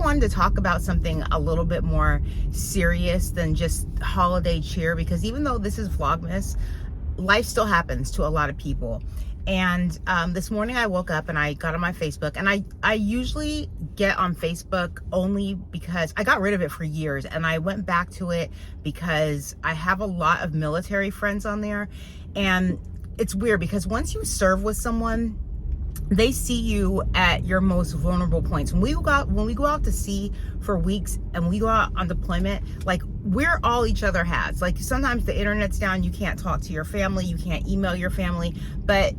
wanted to talk about something a little bit more serious than just holiday cheer, because even though this is Vlogmas, life still happens to a lot of people. And this morning I woke up and I got on my Facebook, and I usually get on Facebook only because I got rid of it for years, and I went back to it because I have a lot of military friends on there. And it's weird because once you serve with someone, they see you at your most vulnerable points. When we go out to sea for weeks and we go out on deployment, like, we're all each other has. Like, sometimes the internet's down, you can't talk to your family, you can't email your family. But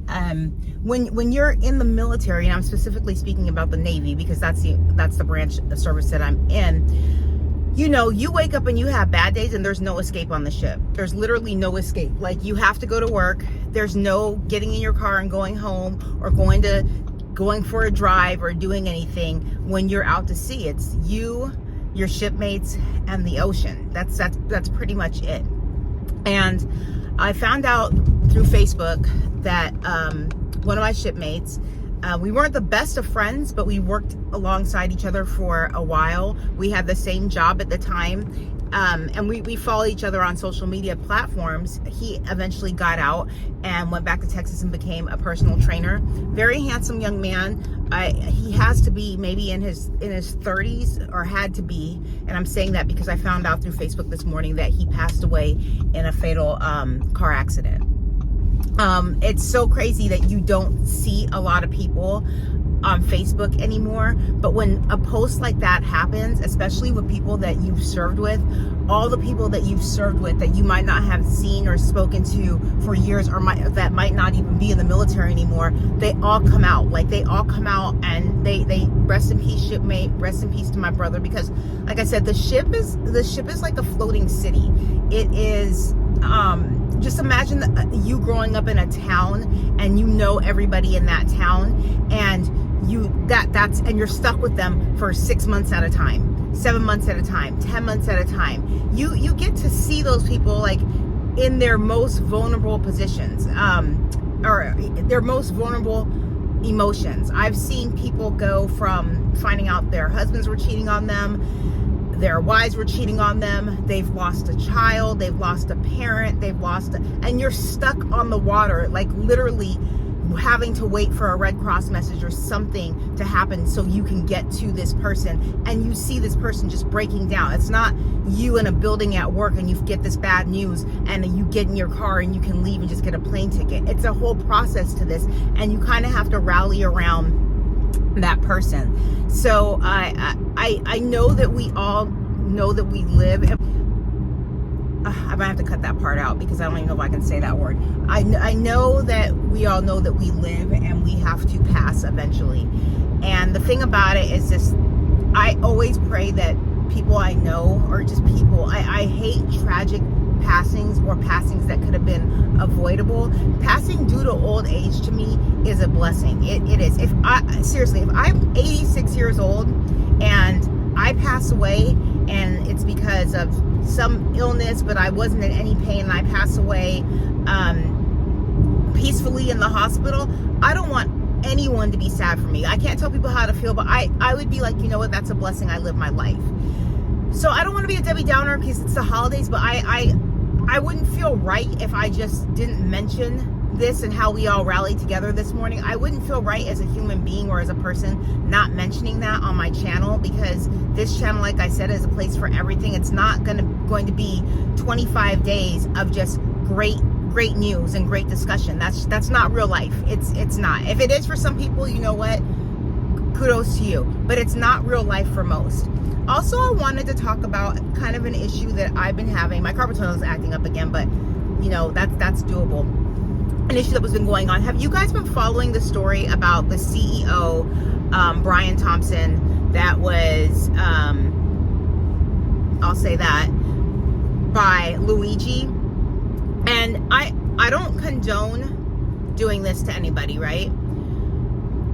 when you're in the military, and I'm specifically speaking about the Navy because that's the branch of service that I'm in, you know, you wake up and you have bad days and there's no escape on the ship. There's literally no escape. Like, you have to go to work. There's no getting in your car and going home or going for a drive or doing anything when you're out to sea. It's you, your shipmates, and the ocean. That's pretty much it. And I found out through Facebook that one of my shipmates, we weren't the best of friends, but we worked alongside each other for a while. We had the same job at the time, and we follow each other on social media platforms. He eventually got out and went back to Texas and became a personal trainer. Very handsome young man. He has to be maybe in his 30s, or had to be, and I'm saying that because I found out through Facebook this morning that he passed away in a fatal car accident. It's so crazy that you don't see a lot of people on Facebook anymore, but when a post like that happens, especially with people that you've served with, all the people that you've served with that you might not have seen or spoken to for years, or that might not even be in the military anymore, they all come out. Like, they all come out, and they rest in peace, shipmate, rest in peace to my brother, because like I said, the ship is like a floating city. It is just imagine you growing up in a town and you know everybody in that town, and you're stuck with them for 6 months at a time, 7 months at a time, 10 months at a time. You get to see those people like in their most vulnerable positions, or their most vulnerable emotions. I've seen people go from finding out their husbands were cheating on them, their wives were cheating on them, they've lost a child, they've lost a parent, and you're stuck on the water, like literally having to wait for a Red Cross message or something to happen so you can get to this person, and you see this person just breaking down. It's not you in a building at work and you get this bad news and you get in your car and you can leave and just get a plane ticket. It's a whole process to this, and you kind of have to rally around that person. So I know that we all know that we live, I might have to cut that part out because I don't even know if I can say that word. I know that we all know that we live and we have to pass eventually. And the thing about it is this, I always pray that people I know, or just people, I hate tragic passings or passings that could have been avoidable. Passing due to old age to me is a blessing. It is. If I'm 86 years old and I pass away and it's because of some illness, but I wasn't in any pain, and I pass away peacefully in the hospital, I don't want anyone to be sad for me. I can't tell people how to feel, but I would be like, you know what, that's a blessing, I live my life. So I don't want to be a Debbie Downer because it's the holidays, but I wouldn't feel right if I just didn't mention this and how we all rallied together this morning. I wouldn't feel right as a human being or as a person not mentioning that on my channel, because this channel, like I said, is a place for everything. It's not going to be 25 days of just great news and great discussion. That's not real life. It's not. If it is for some people, you know what? Kudos to you. But it's not real life for most. Also, I wanted to talk about kind of an issue that I've been having. My carpet tunnel is acting up again, but you know, that's doable. An issue that was been going on. Have you guys been following the story about the CEO, Brian Thompson, that was, I'll say that, by Luigi? And I don't condone doing this to anybody, right?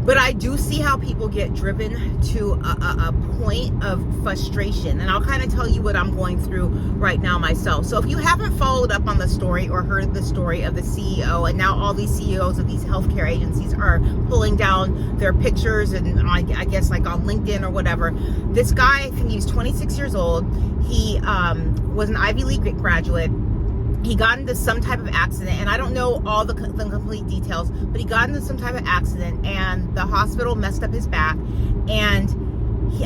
But I do see how people get driven to a point of frustration. And I'll kind of tell you what I'm going through right now myself. So if you haven't followed up on the story or heard the story of the CEO, and now all these CEOs of these healthcare agencies are pulling down their pictures, and I guess like on LinkedIn or whatever. This guy, I think he was 26 years old. He was an Ivy League graduate. He got into some type of accident, and I don't know all the complete details, but he got into some type of accident, and the hospital messed up his back, and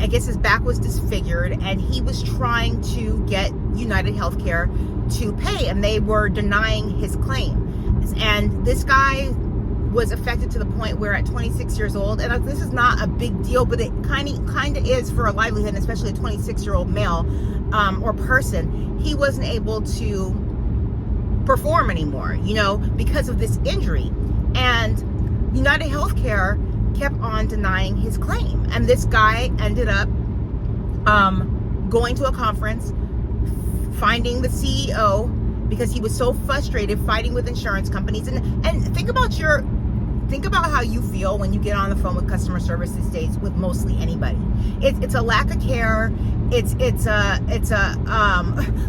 I guess his back was disfigured, and he was trying to get United Healthcare to pay, and they were denying his claim. And this guy was affected to the point where at 26 years old, and this is not a big deal, but it kind of is for a livelihood, and especially a 26-year-old male or person, he wasn't able to perform anymore, because of this injury. And United Healthcare kept on denying his claim. And this guy ended up going to a conference, finding the CEO, because he was so frustrated fighting with insurance companies. And think about how you feel when you get on the phone with customer service these days with mostly anybody. It's a lack of care. It's a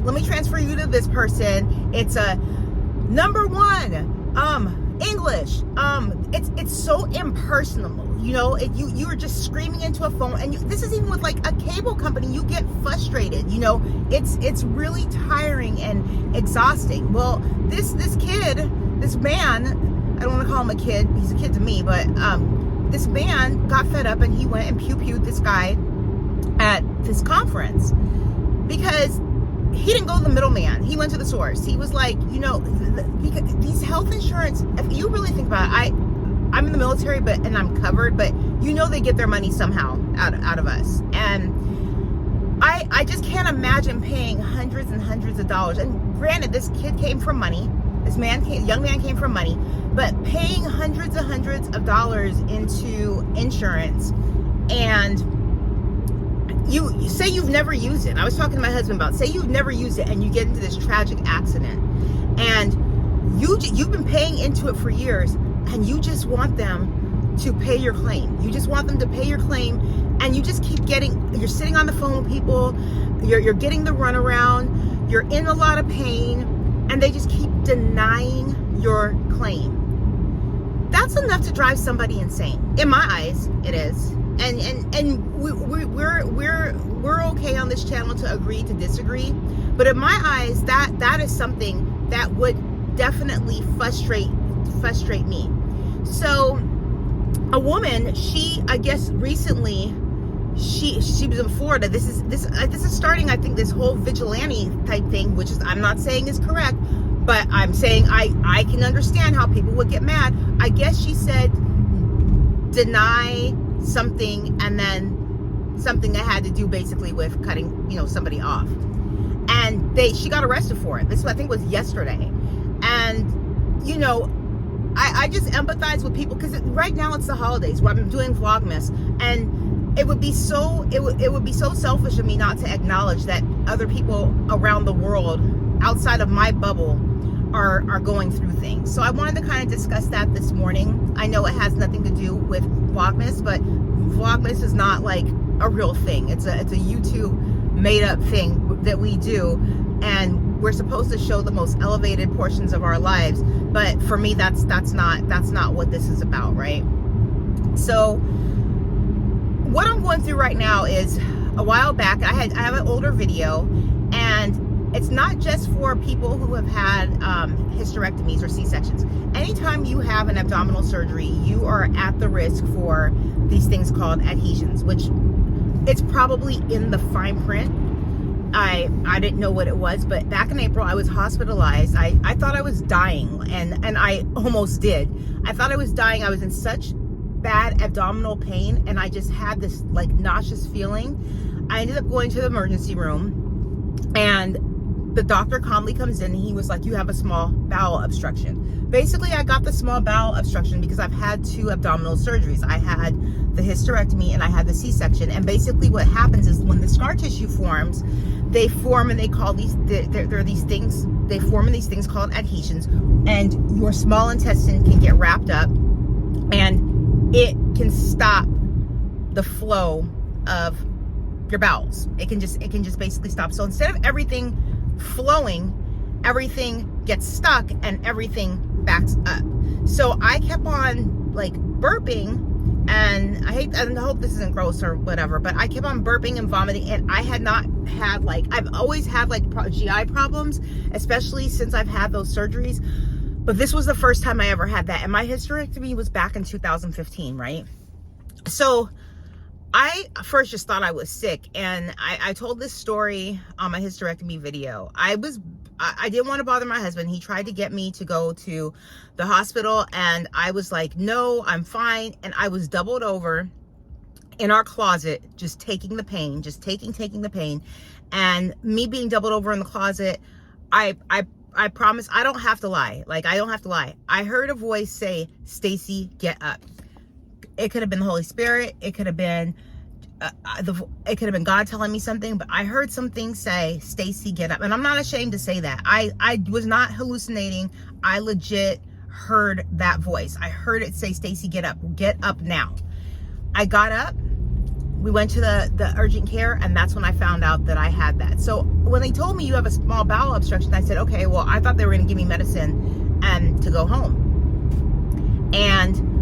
let me transfer you to this person. It's a number one, English. It's so impersonal. You are just screaming into a phone, and this is even with like a cable company. You get frustrated. It's really tiring and exhausting. Well, this man. I don't want to call him a kid. He's a kid to me, but this man got fed up, and he went and pew-pewed this guy at this conference because he didn't go to the middleman. He went to the source. He was like, these health insurance, if you really think about it, I'm in the military, and I'm covered, but they get their money somehow out of us. And I just can't imagine paying hundreds and hundreds of dollars. And granted, this kid came from money. Young man came from money, but paying hundreds and hundreds of dollars into insurance, and you say you've never used it. I was talking to my husband about, say you've never used it, and you get into this tragic accident, and you've been paying into it for years, and you just want them to pay your claim. You just want them to pay your claim, and you just keep you're sitting on the phone with people, you're getting the runaround, you're in a lot of pain, and they just keep denying your claim. That's enough to drive somebody insane. In my eyes, it is. And we're okay on this channel to agree to disagree. But in my eyes, that is something that would definitely frustrate me. So a woman, I guess recently, she was in Florida. This is starting, I think, this whole vigilante type thing, which is, I'm not saying is correct, but I'm saying I can understand how people would get mad. I guess she said deny something, and then something that had to do basically with cutting somebody off, and she got arrested for it. This, I think, was yesterday. And I just empathize with people, because right now it's the holidays where I'm doing Vlogmas, and it would be so selfish of me not to acknowledge that other people around the world outside of my bubble are going through things. So I wanted to kind of discuss that this morning. I know it has nothing to do with Vlogmas, but Vlogmas is not like a real thing. It's a YouTube made up thing that we do, and we're supposed to show the most elevated portions of our lives. But for me, that's not what this is about, right? So what I'm going through right now is, a while back, I have an older video, and it's not just for people who have had hysterectomies or C-sections. Anytime you have an abdominal surgery, you are at the risk for these things called adhesions, which it's probably in the fine print. I didn't know what it was, but back in April, I was hospitalized. I thought I was dying, and I almost did. I thought I was dying. I was in such bad abdominal pain, and I just had this like nauseous feeling. I ended up going to the emergency room, and the doctor calmly comes in, and he was like, you have a small bowel obstruction. Basically, I got the small bowel obstruction because I've had 2 abdominal surgeries. I had the hysterectomy, and I had the C-section. And basically what happens is, when the scar tissue forms, they form, and they call there are these things, they form in these things called adhesions, and your small intestine can get wrapped up, and it can stop the flow of your bowels. It can just basically stop. So instead of everything flowing, everything gets stuck and everything backs up. So I kept on like burping, and I hope this isn't gross or whatever, but I kept on burping and vomiting, and I had not had like, I've always had like GI problems, especially since I've had those surgeries, but this was the first time I ever had that. And my hysterectomy was back in 2015, right? So I first just thought I was sick, and I told this story on my hysterectomy video. I didn't want to bother my husband. He tried to get me to go to the hospital, and I was like, no, I'm fine. And I was doubled over in our closet, just taking the pain, taking the pain. And me being doubled over in the closet, I promise I don't have to lie. Like, I don't have to lie. I heard a voice say, "Stacy, get up." It could have been the Holy Spirit. It could have been God telling me something, but I heard something say, "Stacy, get up." And I'm not ashamed to say that. I was not hallucinating. I legit heard that voice. I heard it say, "Stacy, get up now." I got up. We went to the urgent care, and that's when I found out that I had that. So when they told me you have a small bowel obstruction, I said, okay, well, I thought they were going to give me medicine and to go home. And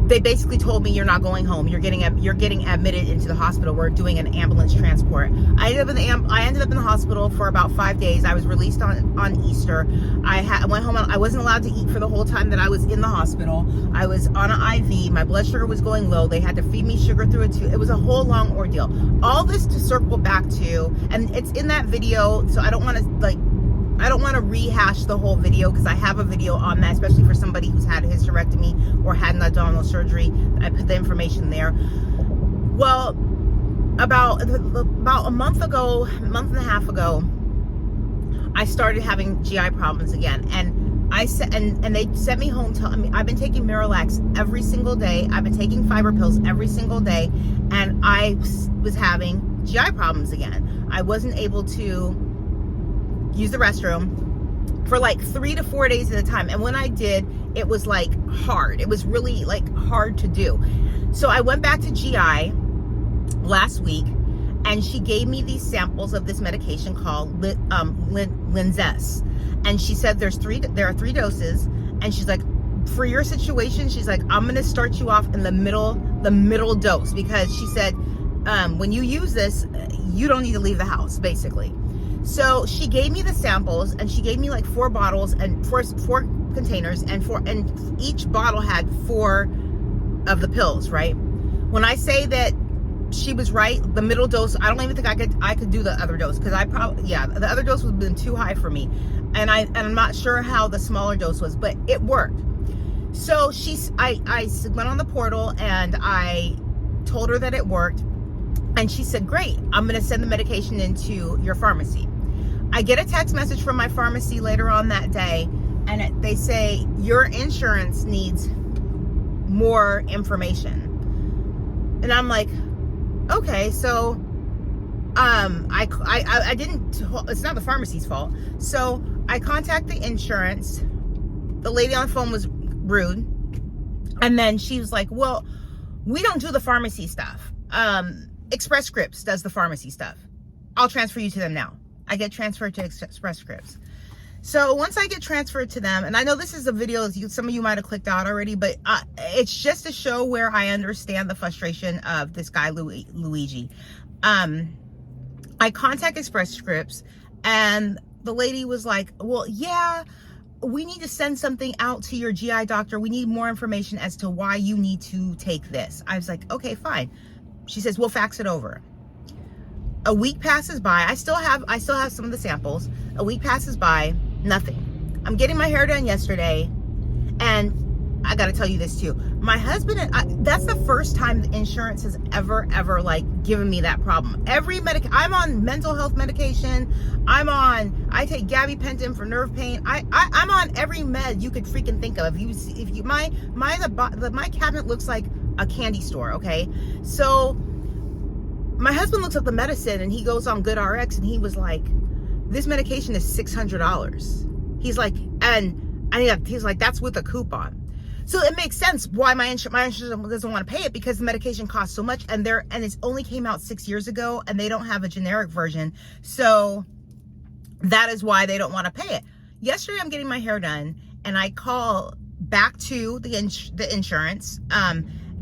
they basically told me, you're not going home. You're getting admitted into the hospital. We're doing an ambulance transport. I ended up in the hospital for about 5 days. I was released on Easter. I went home. I wasn't allowed to eat for the whole time that I was in the hospital. I was on an IV. My blood sugar was going low. They had to feed me sugar through it too. It was a whole long ordeal. All this to circle back to, and it's in that video, so I don't want to rehash the whole video, because I have a video on that, especially for somebody who's had a hysterectomy or had an abdominal surgery. I put the information there. Well, about a month and a half ago, I started having GI problems again, and they sent me home telling me I've been taking Miralax every single day. I've been taking fiber pills every single day, and I was having GI problems again. I wasn't able to use the restroom for like 3 to 4 days at a time. And when I did, it was like hard. It was really like hard to do. So I went back to GI last week, and she gave me these samples of this medication called Linzess. And she said there are 3 doses. And she's like, for your situation, she's like, I'm going to start you off in the middle dose, because she said, when you use this, you don't need to leave the house, basically. So she gave me the samples, and she gave me like 4 bottles and four containers, and each bottle had 4 of the pills, right? When I say that she was right, the middle dose, I don't even think I could do the other dose, because the other dose would have been too high for me. And I'm not sure how the smaller dose was, but it worked. So I went on the portal, and I told her that it worked. And she said, great, I'm going to send the medication into your pharmacy. I get a text message from my pharmacy later on that day, and they say, your insurance needs more information. And I'm like, okay, so I didn't, it's not the pharmacy's fault. So I contact the insurance. The lady on the phone was rude. And then she was like, well, we don't do the pharmacy stuff. Express Scripts does the pharmacy stuff. I'll transfer you to them now. I get transferred to Express Scripts. So once I get transferred to them, and I know this is a video, some of you might have clicked out already, but it's just to show where I understand the frustration of this guy, Luigi. I contact Express Scripts, and the lady was like, well, yeah, we need to send something out to your GI doctor. We need more information as to why you need to take this. I was like, okay, fine. She says, we'll fax it over. A week passes by. I still have some of the samples. A week passes by, nothing. I'm getting my hair done yesterday, and I got to tell you this too. My husband and that's the first time the insurance has ever like given me that problem. I'm on mental health medication. I take gabapentin for nerve pain. I'm on every med you could freaking think of. My cabinet looks like a candy store, okay? So my husband looks at the medicine, and he goes on GoodRx, and he was like, this medication is $600. He's like, he's like, that's with a coupon. So it makes sense why my insurance doesn't want to pay it, because the medication costs so much, and it's only came out 6 years ago, and they don't have a generic version. So that is why they don't want to pay it. Yesterday, I'm getting my hair done, and I call back to the insurance,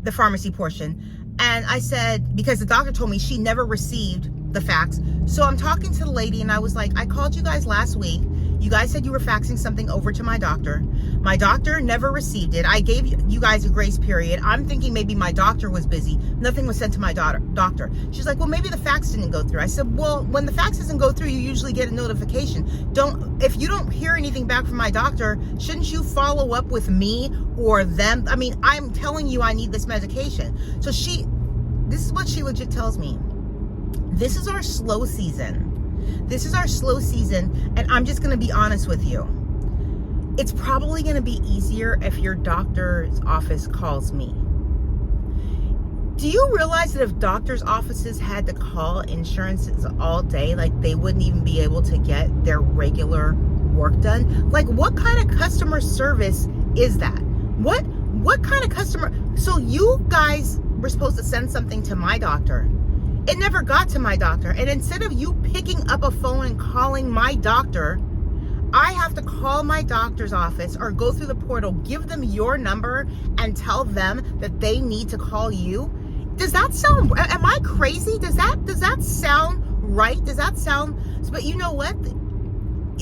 the pharmacy portion, and I said, because the doctor told me she never received the fax. So I'm talking to the lady, and I was like, I called you guys last week. You guys said you were faxing something over to my doctor. My doctor never received it. I gave you guys a grace period. I'm thinking maybe my doctor was busy. Nothing was sent to my doctor. She's like, well, maybe the fax didn't go through. I said, well, when the fax doesn't go through, you usually get a notification. If you don't hear anything back from my doctor, shouldn't you follow up with me or them? I mean, I'm telling you I need this medication. So this is what she legit tells me. This is our slow season. This is our slow season, and I'm just going to be honest with you. It's probably going to be easier if your doctor's office calls me. Do you realize that if doctors' offices had to call insurances all day, like, they wouldn't even be able to get their regular work done? Like, what kind of customer service is that? What kind of customer? So you guys were supposed to send something to my doctor. It never got to my doctor. And instead of you picking up a phone and calling my doctor, I have to call my doctor's office or go through the portal, give them your number, and tell them that they need to call you. Does that sound, am I crazy? Does that sound right? Does that sound, but you know what?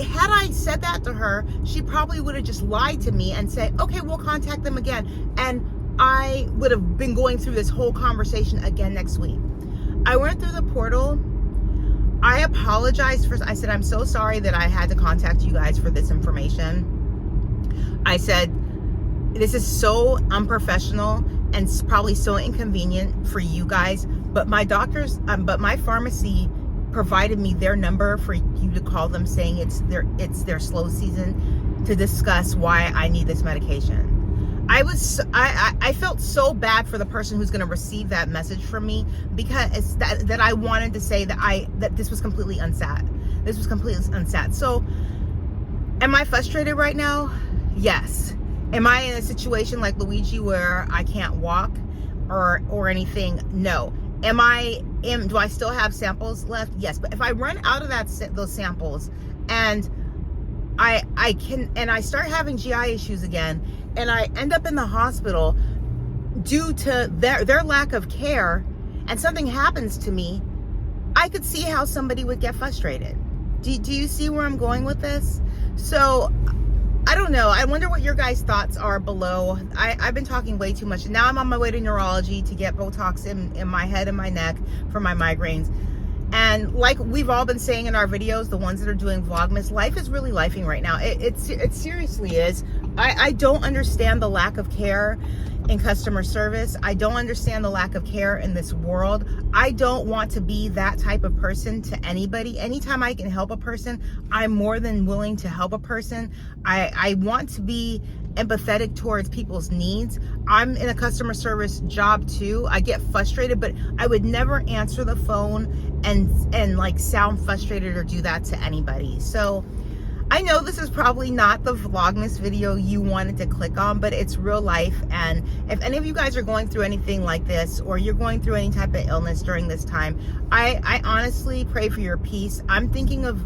Had I said that to her, she probably would have just lied to me and said, okay, we'll contact them again. And I would have been going through this whole conversation again next week. I went through the portal. I apologized I said, I'm so sorry that I had to contact you guys for this information. I said, this is so unprofessional and probably so inconvenient for you guys, but my pharmacy provided me their number for you to call them, saying it's their slow season, to discuss why I need this medication. I felt so bad for the person who's going to receive that message from me, because that I wanted to say that this was completely unsad. This was completely unsad. So, am I frustrated right now? Yes. Am I in a situation like Luigi where I can't walk or anything? No. Do I still have samples left? Yes. But if I run out of those samples, and I start having GI issues again, and I end up in the hospital due to their lack of care, and something happens to me, I could see how somebody would get frustrated. Do you see where I'm going with this? So, I don't know. I wonder what your guys' thoughts are below. I've been talking way too much. Now I'm on my way to neurology to get Botox in my head and my neck for my migraines. And like we've all been saying in our videos, the ones that are doing Vlogmas, life is really lifing right now. It seriously is. I don't understand the lack of care in customer service. I don't understand the lack of care in this world. I don't want to be that type of person to anybody. Anytime I can help a person, I'm more than willing to help a person. I want to be empathetic towards people's needs. I'm in a customer service job too. I get frustrated, but I would never answer the phone and like sound frustrated or do that to anybody. So I know this is probably not the Vlogmas video you wanted to click on, but it's real life. And if any of you guys are going through anything like this, or you're going through any type of illness during this time, I honestly pray for your peace. I'm thinking of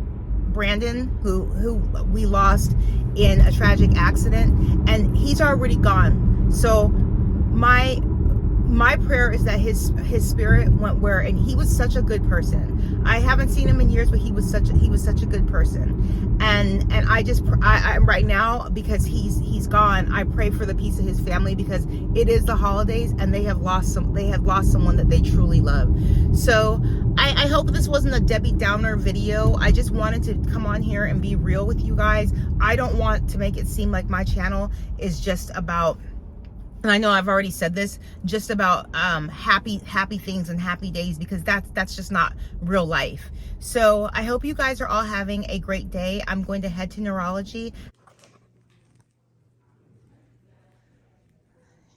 Brandon, who we lost in a tragic accident, and he's already gone. So my prayer is that his spirit went where, and he was such a good person. I haven't seen him in years, but he was such a good person. And I right now, because he's gone, I pray for the peace of his family, because it is the holidays and they have lost someone that they truly love. So I hope this wasn't a Debbie Downer video. I just wanted to come on here and be real with you guys. I don't want to make it seem like my channel is just about, and I know I've already said this, just about happy things and happy days, because that's just not real life. So I hope you guys are all having a great day. I'm going to head to neurology.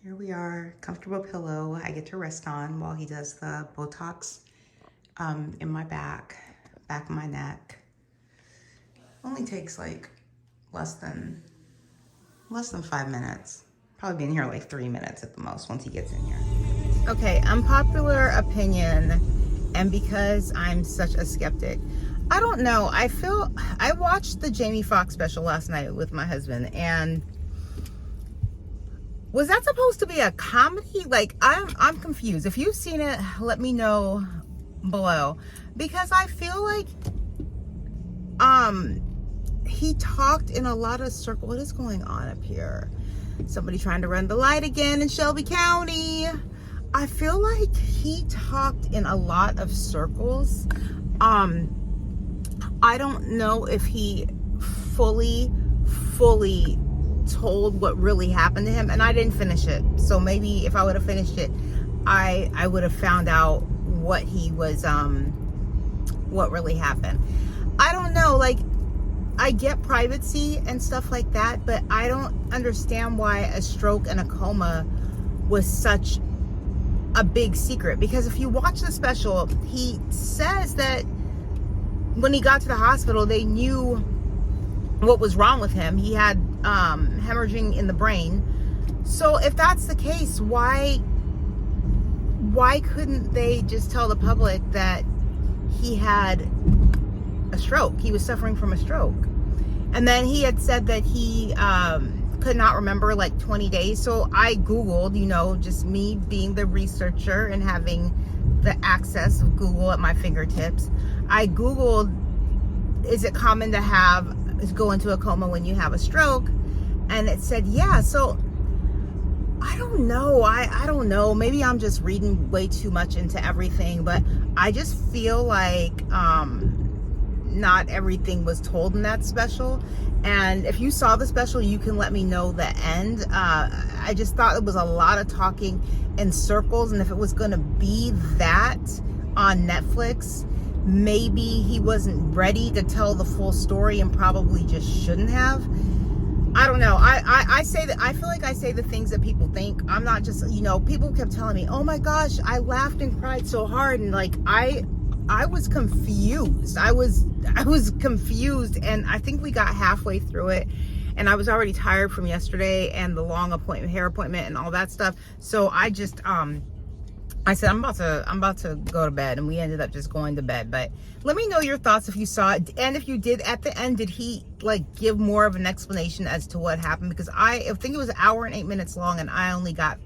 Here we are, comfortable pillow I get to rest on while he does the Botox in my back of my neck. Only takes like less than 5 minutes. probably be in here like 3 minutes at the most once he gets in here. Okay, unpopular opinion, and because I'm such a skeptic, I don't know. I watched the Jamie Foxx special last night with my husband, and was that supposed to be a comedy? Like, I'm confused. If you've seen it, let me know below, because I feel like he talked in a lot of circles. What is going on up here? Somebody trying to run the light again in Shelby County. I feel like he talked in a lot of circles. I don't know if he fully told what really happened to him, and I didn't finish it. So maybe if I would have finished it, I would have found out what he was, what really happened. I don't know, like, I get privacy and stuff like that, but I don't understand why a stroke and a coma was such a big secret. Because if you watch the special, he says that when he got to the hospital, they knew what was wrong with him. He had hemorrhaging in the brain. So if that's the case, why couldn't they just tell the public that he had a stroke? He was suffering from a stroke. And then he had said that he could not remember like 20 days. So I Googled, you know, just me being the researcher and having the access of Google at my fingertips. I Googled, is it common to go into a coma when you have a stroke? And it said, yeah. So I don't know. I don't know. Maybe I'm just reading way too much into everything, but I just feel like not everything was told in that special. And if you saw the special, you can let me know the end. I just thought it was a lot of talking in circles, and if it was going to be that on Netflix, maybe he wasn't ready to tell the full story and probably just shouldn't have. I don't know. I say that, I feel like I say the things that people think. I'm not just, you know, people kept telling me, oh my gosh, I laughed and cried so hard, and like I was confused. I was confused, and I think we got halfway through it, and I was already tired from yesterday and the long hair appointment and all that stuff. So I just I said I'm about to go to bed, and we ended up just going to bed. But let me know your thoughts if you saw it, and if you did. At the end, did he like give more of an explanation as to what happened? Because I think it was an hour and 8 minutes long, and I only got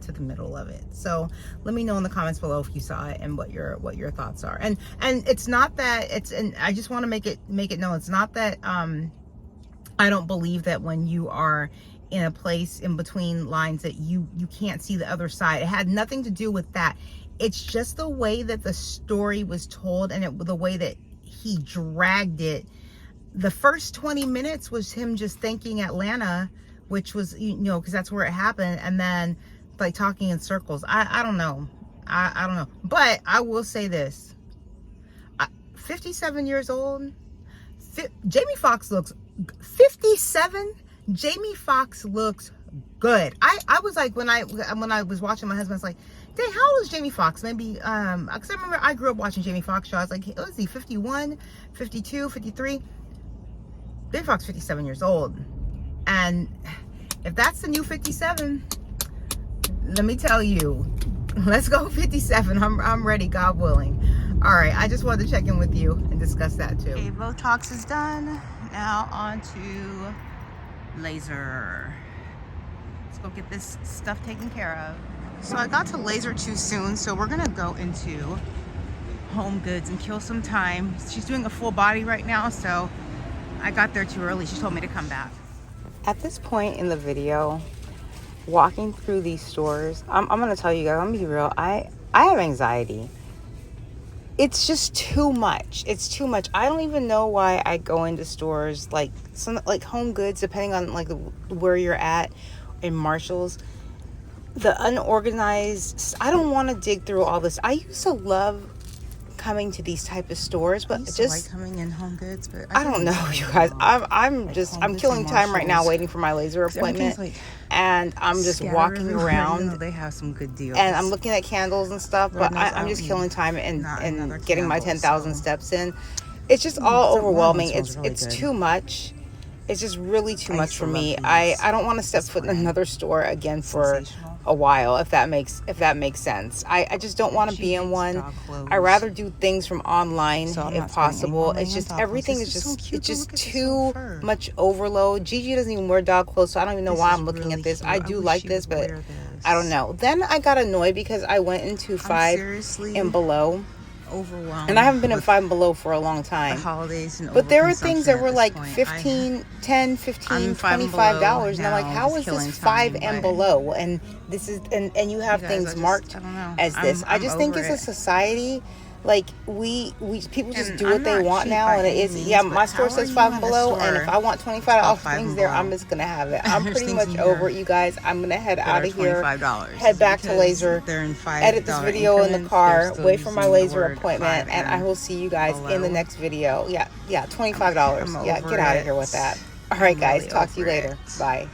to the middle of it. So let me know in the comments below if you saw it and what your thoughts are. And it's not that it's, and I just want to make it known, it's not that I don't believe that when you are in a place in between lines that you can't see the other side. It had nothing to do with that. It's just the way that the story was told, and the way that he dragged it. The first 20 minutes was him just thanking Atlanta, which was, you know, because that's where it happened, and then like talking in circles. I don't know. I don't know. But I will say this. 57 years old. Jamie Foxx looks 57. Jamie Foxx looks good. I was like, when I was watching, my husband's like, dang, how old is Jamie Foxx? Maybe, because I remember I grew up watching Jamie Foxx show. I was like, oh, is he 51, 52, 53? Jamie Foxx 57 years old. And if that's the new 57, let me tell you, let's go 57. I'm ready, God willing. All right, I just wanted to check in with you and discuss that too. Okay, Botox is done. Now on to laser. Let's go get this stuff taken care of. So I got to laser too soon, so we're gonna go into Home Goods and kill some time. She's doing a full body right now, so I got there too early. She told me to come back. At this point in the video, walking through these stores, I'm gonna tell you guys, I'm gonna be real, I have anxiety. It's just too much. It's too much. I don't even know why I go into stores like Home Goods, depending on like where you're at, in Marshall's. The unorganized, I don't want to dig through all this. I used to love coming to these type of stores, but just like coming in Home Goods, but I don't know, you guys. I'm killing time right now waiting for my laser appointment, like, and I'm just walking around. You know, they have some good deals, and I'm looking at candles and stuff, but I'm just killing time and getting my 10,000 steps in. It's just all overwhelming. It's too much, It's just really too much for me. I don't want to step foot in another store again for a while, if that makes sense. I just don't want to be in one. I rather do things from online if possible. It's just everything is just it's just too much overload. Gigi doesn't even wear dog clothes, so I don't even know why I'm looking at this. I do like this, but I don't know. Then I got annoyed because I went into 5 and Below. Overwhelmed, and I haven't been in 5 and Below for a long time. The holidays and but there were things that were like $15, $10, $15, $25, and I'm like, how is this 5 and Below? And this is and you have things marked as this. I just think as a society, like we people just do what they want now, and it is my store says 5 and Below, and if I want $25 things there, I'm just gonna have it. I'm pretty much over it, you guys. I'm gonna head out of here, head back to Laser, edit this video in the car, wait for my Laser appointment, and I will see you guys in the next video. Yeah, $25. Yeah, get out of here with that. All right, guys, talk to you later. Bye.